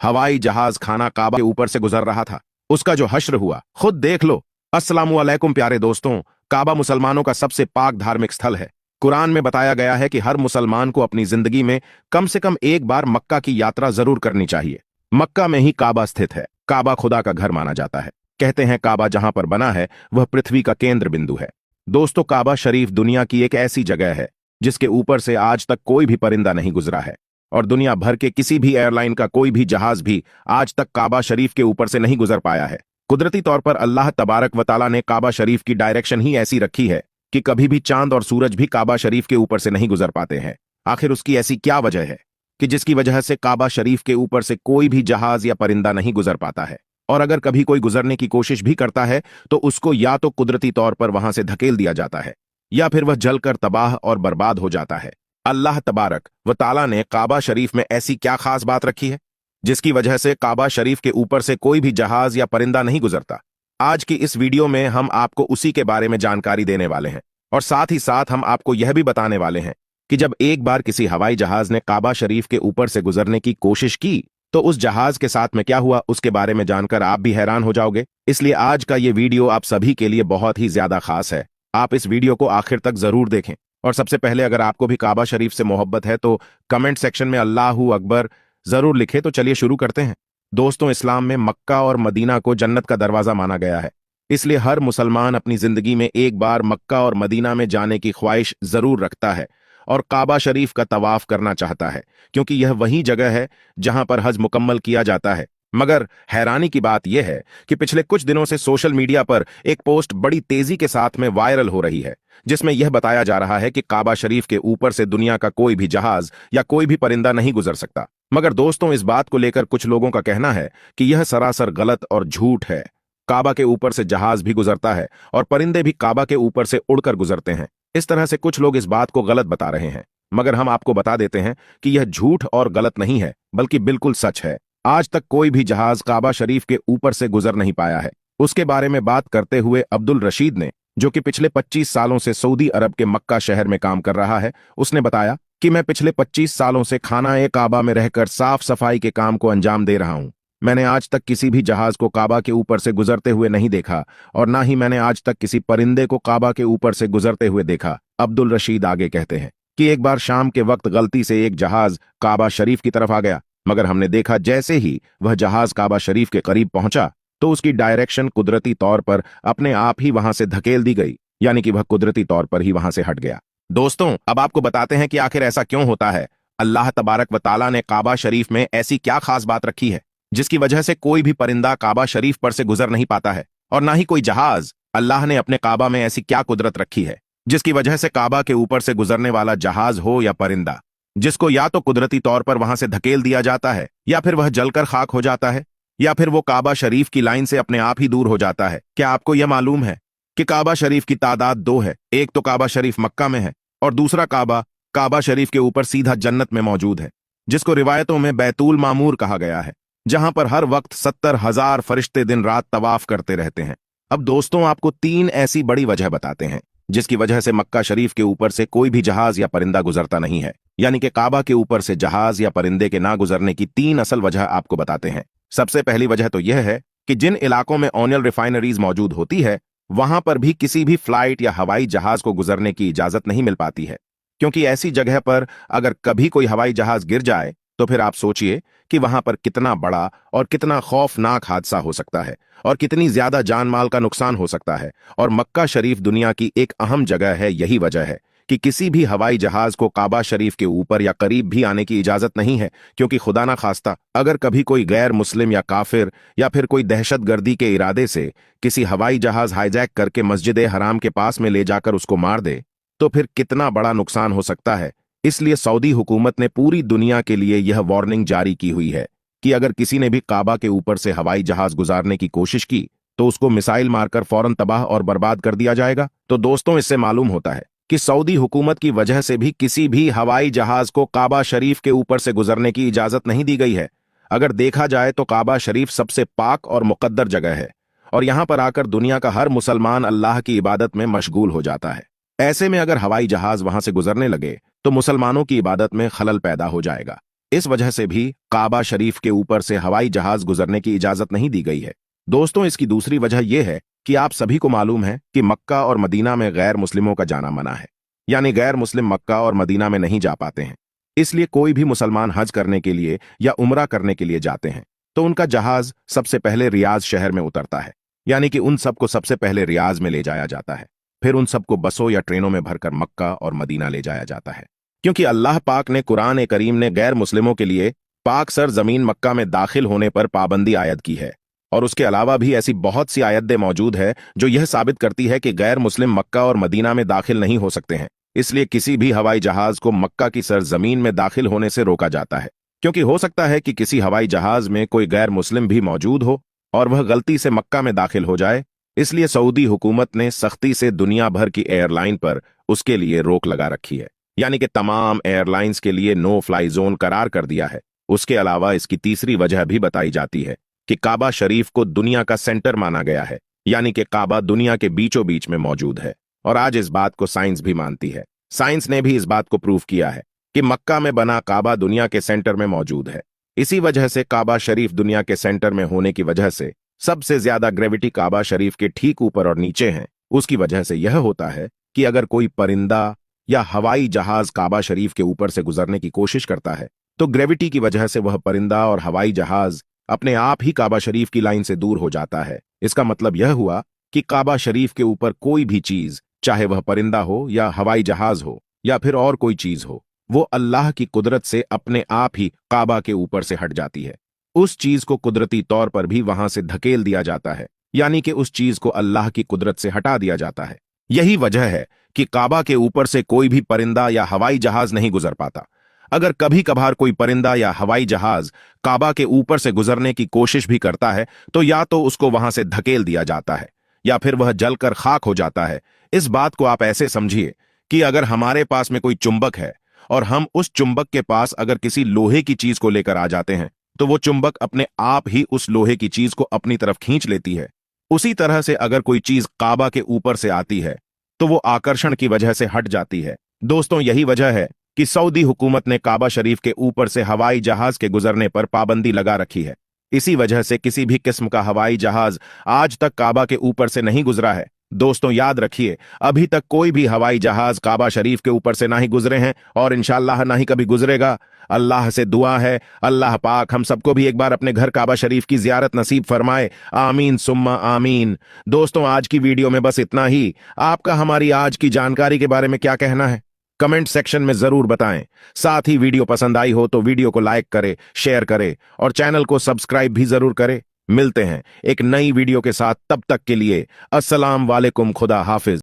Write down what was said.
हवाई जहाज खाना काबा के ऊपर से गुजर रहा था। उसका जो हश्र हुआ खुद देख लो। अस्सलामु अलैकुम प्यारे दोस्तों, काबा मुसलमानों का सबसे पाक धार्मिक स्थल है। कुरान में बताया गया है कि हर मुसलमान को अपनी जिंदगी में कम से कम एक बार मक्का की यात्रा जरूर करनी चाहिए। मक्का में ही काबा स्थित है। काबा खुदा का घर माना जाता है। कहते हैं काबा जहां पर बना है वह पृथ्वी का केंद्र बिंदु है। दोस्तों, काबा शरीफ दुनिया की एक ऐसी जगह है जिसके ऊपर से आज तक कोई भी परिंदा नहीं गुजरा है, और दुनिया भर के किसी भी एयरलाइन का कोई भी जहाज भी आज तक काबा शरीफ के ऊपर से नहीं गुजर पाया है। कुदरती तौर पर अल्लाह तबारक व तआला ने काबा शरीफ की डायरेक्शन ही ऐसी रखी है कि कभी भी चांद और सूरज भी काबा शरीफ के ऊपर से नहीं गुजर पाते हैं। आखिर उसकी ऐसी क्या वजह है कि जिसकी वजह से काबा शरीफ के ऊपर से कोई भी जहाज या परिंदा नहीं गुजर पाता है, और अगर कभी कोई गुजरने की कोशिश भी करता है तो उसको या तो कुदरती तौर पर वहां से धकेल दिया जाता है या फिर वह जलकर तबाह और बर्बाद हो जाता है। अल्लाह तबारक व ताला ने काबा शरीफ में ऐसी क्या खास बात रखी है जिसकी वजह से काबा शरीफ के ऊपर से कोई भी जहाज या परिंदा नहीं गुजरता? आज की इस वीडियो में हम आपको उसी के बारे में जानकारी देने वाले हैं, और साथ ही साथ हम आपको यह भी बताने वाले हैं कि जब एक बार किसी हवाई जहाज ने काबा शरीफ के ऊपर से गुजरने की कोशिश की तो उस जहाज के साथ में क्या हुआ उसके बारे में जानकर आप भी हैरान हो जाओगे। इसलिए आज का ये वीडियो आप सभी के लिए बहुत ही ज्यादा खास है। आप इस वीडियो को आखिर तक जरूर देखें। और सबसे पहले, अगर आपको भी काबा शरीफ से मोहब्बत है तो कमेंट सेक्शन में अल्लाहू अकबर जरूर लिखे। तो चलिए शुरू करते हैं। दोस्तों, इस्लाम में मक्का और मदीना को जन्नत का दरवाजा माना गया है। इसलिए हर मुसलमान अपनी जिंदगी में एक बार मक्का और मदीना में जाने की ख्वाहिश जरूर रखता है और काबा शरीफ का तवाफ करना चाहता है, क्योंकि यह वही जगह है जहां पर हज मुकम्मल किया जाता है। मगर हैरानी की बात यह है कि पिछले कुछ दिनों से सोशल मीडिया पर एक पोस्ट बड़ी तेजी के साथ में वायरल हो रही है, जिसमें यह बताया जा रहा है कि काबा शरीफ के ऊपर से दुनिया का कोई भी जहाज या कोई भी परिंदा नहीं गुजर सकता। मगर दोस्तों, इस बात को लेकर कुछ लोगों का कहना है कि यह सरासर गलत और झूठ है। काबा के ऊपर से जहाज भी गुजरता है और परिंदे भी काबा के ऊपर से उड़कर गुजरते हैं। इस तरह से कुछ लोग इस बात को गलत बता रहे हैं, मगर हम आपको बता देते हैं कि यह झूठ और गलत नहीं है, बल्कि बिल्कुल सच है। आज तक कोई भी जहाज काबा शरीफ के ऊपर से गुजर नहीं पाया है। उसके बारे में बात करते हुए अब्दुल रशीद ने, जो कि पिछले 25 सालों से सऊदी अरब के मक्का शहर में काम कर रहा है, उसने बताया कि मैं पिछले 25 सालों से खाना काबा में रहकर साफ सफाई के काम को अंजाम दे रहा हूं। मैंने आज तक किसी भी जहाज को काबा के ऊपर से गुजरते हुए नहीं देखा, और ना ही मैंने आज तक किसी परिंदे को काबा के ऊपर से गुजरते हुए देखा। अब्दुल रशीद आगे कहते हैं कि एक बार शाम के वक्त गलती से एक जहाज काबा शरीफ की तरफ आ गया, मगर हमने देखा जैसे ही वह जहाज काबा शरीफ के करीब पहुंचा तो उसकी डायरेक्शन कुदरती तौर पर अपने आप ही वहां से धकेल दी गई, यानी कि वह कुदरती तौर पर ही वहां से हट गया। दोस्तों, अब आपको बताते हैं कि आखिर ऐसा क्यों होता है। अल्लाह तबारक व ताला ने काबा शरीफ में ऐसी क्या खास बात रखी है जिसकी वजह से कोई भी परिंदा काबा शरीफ पर से गुजर नहीं पाता है, और ना ही कोई जहाज। अल्लाह ने अपने काबा में ऐसी क्या कुदरत रखी है जिसकी वजह से काबा के ऊपर से गुजरने वाला जहाज हो या परिंदा, जिसको या तो कुदरती तौर पर वहां से धकेल दिया जाता है या फिर वह जलकर खाक हो जाता है, या फिर वो काबा शरीफ की लाइन से अपने आप ही दूर हो जाता है। क्या आपको यह मालूम है कि काबा शरीफ की तादाद दो है? एक तो काबा शरीफ मक्का में है और दूसरा काबा काबा शरीफ के ऊपर सीधा जन्नत में मौजूद है, जिसको रिवायतों में बैतुल मामूर कहा गया है, जहां पर हर वक्त 70,000 फरिश्ते दिन रात तवाफ करते रहते हैं। अब दोस्तों, आपको 3 ऐसी बड़ी वजह बताते हैं जिसकी वजह से मक्का शरीफ के ऊपर से कोई भी जहाज या परिंदा गुजरता नहीं है, यानी कि काबा के ऊपर से जहाज या परिंदे के ना गुजरने की 3 असल वजह आपको बताते हैं। सबसे पहली वजह तो यह है कि जिन इलाकों में ऑयल रिफाइनरीज मौजूद होती है वहां पर भी किसी भी फ्लाइट या हवाई जहाज को गुजरने की इजाजत नहीं मिल पाती है, क्योंकि ऐसी जगह पर अगर कभी कोई हवाई जहाज गिर जाए तो फिर आप सोचिए कि वहां पर कितना बड़ा और कितना खौफनाक हादसा हो सकता है और कितनी ज्यादा जान माल का नुकसान हो सकता है। और मक्का शरीफ दुनिया की एक अहम जगह है। यही वजह है कि किसी भी हवाई जहाज को काबा शरीफ के ऊपर या करीब भी आने की इजाजत नहीं है, क्योंकि खुदा ना खास्ता अगर कभी कोई गैर मुस्लिम या काफिर या फिर कोई दहशतगर्दी के इरादे से किसी हवाई जहाज हाईजैक करके मस्जिद हराम के पास में ले जाकर उसको मार दे तो फिर कितना बड़ा नुकसान हो सकता है। इसलिए सऊदी हुकूमत ने पूरी दुनिया के लिए यह वार्निंग जारी की हुई है कि अगर किसी ने भी काबा के ऊपर से हवाई जहाज गुजारने की कोशिश की तो उसको मिसाइल मारकर फौरन तबाह और बर्बाद कर दिया जाएगा। तो दोस्तों, इससे मालूम होता है कि सऊदी हुकूमत की वजह से भी किसी भी हवाई जहाज को काबा शरीफ के ऊपर से गुजरने की इजाजत नहीं दी गई है। अगर देखा जाए तो काबा शरीफ सबसे पाक और मुकद्दर जगह है, और यहां पर आकर दुनिया का हर मुसलमान अल्लाह की इबादत में मशगूल हो जाता है। ऐसे में अगर हवाई जहाज वहां से गुजरने लगे तो मुसलमानों की इबादत में खलल पैदा हो जाएगा। इस वजह से भी काबा शरीफ के ऊपर से हवाई जहाज गुजरने की इजाजत नहीं दी गई है। दोस्तों, इसकी दूसरी वजह यह है कि आप सभी को मालूम है कि मक्का और मदीना में गैर मुस्लिमों का जाना मना है, यानी गैर मुस्लिम मक्का और मदीना में नहीं जा पाते हैं। इसलिए कोई भी मुसलमान हज करने के लिए या उम्रा करने के लिए जाते हैं तो उनका जहाज सबसे पहले रियाज शहर में उतरता है, यानी कि उन सबको सबसे पहले रियाज में ले जाया जाता है। फिर उन सबको बसों या ट्रेनों में भरकर मक्का और मदीना ले जाया जाता है, क्योंकि अल्लाह पाक ने कुरान करीम ने गैर मुस्लिमों के लिए पाक सर जमीन मक्का में दाखिल होने पर पाबंदी आयद की है। और उसके अलावा भी ऐसी बहुत सी आयतें मौजूद है जो यह साबित करती है कि गैर मुस्लिम मक्का और मदीना में दाखिल नहीं हो सकते हैं। इसलिए किसी भी हवाई जहाज को मक्का की सरजमीन में दाखिल होने से रोका जाता है, क्योंकि हो सकता है कि किसी हवाई जहाज में कोई गैर मुस्लिम भी मौजूद हो और वह गलती से मक्का में दाखिल हो जाए। इसलिए सऊदी हुकूमत ने सख्ती से दुनिया भर की एयरलाइन पर उसके लिए रोक लगा रखी है, यानी कि तमाम एयरलाइंस के लिए नो फ्लाई जोन करार कर दिया है। उसके अलावा इसकी तीसरी वजह भी बताई जाती है कि काबा शरीफ को दुनिया का सेंटर माना गया है, यानी कि काबा दुनिया के बीचों बीच में मौजूद है। और आज इस बात को साइंस भी मानती है। साइंस ने भी इस बात को प्रूव किया है कि मक्का में बना काबा दुनिया के सेंटर में मौजूद है। इसी वजह से काबा शरीफ दुनिया के सेंटर में होने की वजह से सबसे ज्यादा ग्रेविटी काबा शरीफ के ठीक ऊपर और नीचे है। उसकी वजह से यह होता है कि अगर कोई परिंदा या हवाई जहाज काबा शरीफ के ऊपर से गुजरने की कोशिश करता है तो ग्रेविटी की वजह से वह परिंदा और हवाई जहाज अपने आप ही काबा शरीफ की लाइन से दूर हो जाता है। इसका मतलब यह हुआ कि काबा शरीफ के ऊपर कोई भी चीज, चाहे वह परिंदा हो या हवाई जहाज हो या फिर और कोई चीज हो, वो अल्लाह की कुदरत से अपने आप ही काबा के ऊपर से हट जाती है। उस चीज को कुदरती तौर पर भी वहां से धकेल दिया जाता है, यानी कि उस चीज को अल्लाह की कुदरत से हटा दिया जाता है। यही वजह है कि काबा के ऊपर से कोई भी परिंदा या हवाई जहाज नहीं गुजर पाता। अगर कभी कभार कोई परिंदा या हवाई जहाज काबा के ऊपर से गुजरने की कोशिश भी करता है तो या तो उसको वहां से धकेल दिया जाता है या फिर वह जलकर खाक हो जाता है। इस बात को आप ऐसे समझिए कि अगर हमारे पास में कोई चुंबक है और हम उस चुंबक के पास अगर किसी लोहे की चीज को लेकर आ जाते हैं तो वो चुंबक अपने आप ही उस लोहे की चीज को अपनी तरफ खींच लेती है। उसी तरह से अगर कोई चीज काबा के ऊपर से आती है तो वो आकर्षण की वजह से हट जाती है। दोस्तों, यही वजह है कि सऊदी हुकूमत ने काबा शरीफ के ऊपर से हवाई जहाज के गुजरने पर पाबंदी लगा रखी है। इसी वजह से किसी भी किस्म का हवाई जहाज आज तक काबा के ऊपर से नहीं गुजरा है। दोस्तों, याद रखिए, अभी तक कोई भी हवाई जहाज काबा शरीफ के ऊपर से ना ही गुजरे हैं और इंशाअल्लाह ना ही कभी गुजरेगा। अल्लाह से दुआ है अल्लाह पाक हम सबको भी एक बार अपने घर काबा शरीफ की जियारत नसीब फरमाए। आमीन सुम्मा आमीन। दोस्तों, आज की वीडियो में बस इतना ही। आपका हमारी आज की जानकारी के बारे में क्या कहना है, कमेंट सेक्शन में जरूर बताएं। साथ ही वीडियो पसंद आई हो तो वीडियो को लाइक करें, शेयर करें और चैनल को सब्सक्राइब भी जरूर करें। मिलते हैं एक नई वीडियो के साथ, तब तक के लिए अस्सलाम वालेकुम, खुदा हाफिज।